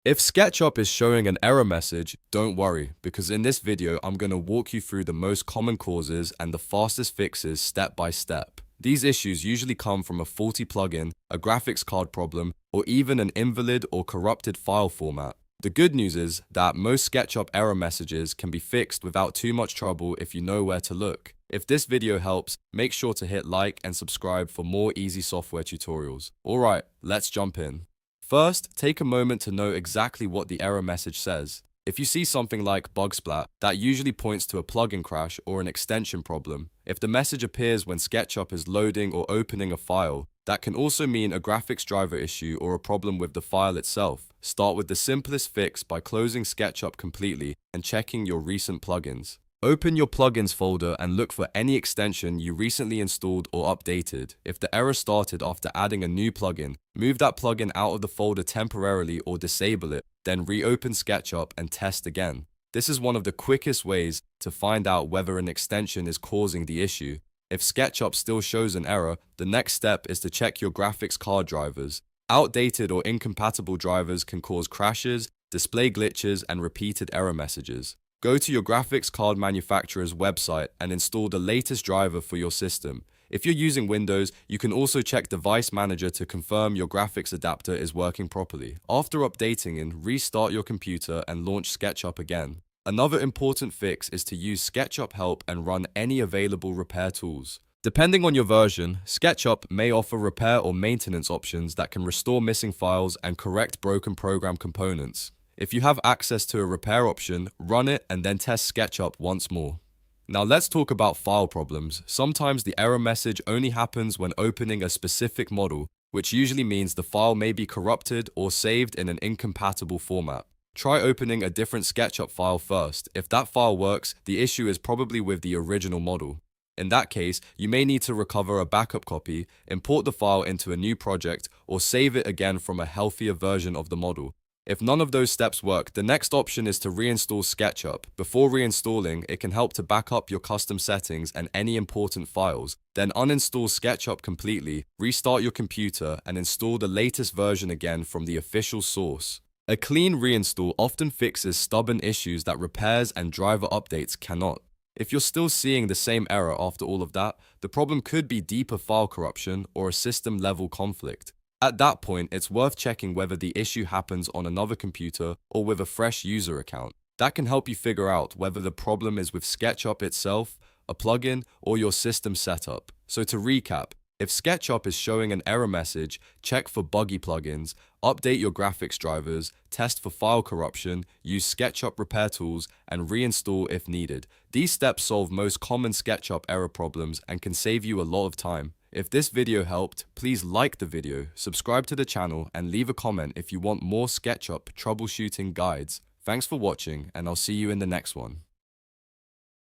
If SketchUp is showing an error message, don't worry, because in this video I'm going to walk you through the most common causes and the fastest fixes step by step. These issues usually come from a faulty plugin, a graphics card problem, or even an invalid or corrupted file format. The good news is that most SketchUp error messages can be fixed without too much trouble if you know where to look. If this video helps, make sure to hit like and subscribe for more easy software tutorials. Alright, let's jump in. First, take a moment to know exactly what the error message says. If you see something like BugSplat, that usually points to a plugin crash or an extension problem. If the message appears when SketchUp is loading or opening a file, that can also mean a graphics driver issue or a problem with the file itself. Start with the simplest fix by closing SketchUp completely and checking your recent plugins. Open your plugins folder and look for any extension you recently installed or updated. If the error started after adding a new plugin, move that plugin out of the folder temporarily or disable it, then reopen SketchUp and test again. This is one of the quickest ways to find out whether an extension is causing the issue. If SketchUp still shows an error, the next step is to check your graphics card drivers. Outdated or incompatible drivers can cause crashes, display glitches, and repeated error messages. Go to your graphics card manufacturer's website and install the latest driver for your system. If you're using Windows, you can also check Device Manager to confirm your graphics adapter is working properly. After updating it, restart your computer and launch SketchUp again. Another important fix is to use SketchUp Help and run any available repair tools. Depending on your version, SketchUp may offer repair or maintenance options that can restore missing files and correct broken program components. If you have access to a repair option, run it and then test SketchUp once more. Now let's talk about file problems. Sometimes the error message only happens when opening a specific model, which usually means the file may be corrupted or saved in an incompatible format. Try opening a different SketchUp file first. If that file works, the issue is probably with the original model. In that case, you may need to recover a backup copy, import the file into a new project, or save it again from a healthier version of the model. If none of those steps work, the next option is to reinstall SketchUp. Before reinstalling, it can help to back up your custom settings and any important files. Then uninstall SketchUp completely, restart your computer, and install the latest version again from the official source. A clean reinstall often fixes stubborn issues that repairs and driver updates cannot. If you're still seeing the same error after all of that, the problem could be deeper file corruption or a system-level conflict. At that point, it's worth checking whether the issue happens on another computer or with a fresh user account. That can help you figure out whether the problem is with SketchUp itself, a plugin, or your system setup. So to recap, if SketchUp is showing an error message, check for buggy plugins, update your graphics drivers, test for file corruption, use SketchUp repair tools, and reinstall if needed. These steps solve most common SketchUp error problems and can save you a lot of time. If this video helped, please like the video, subscribe to the channel, and leave a comment if you want more SketchUp troubleshooting guides. Thanks for watching, and I'll see you in the next one.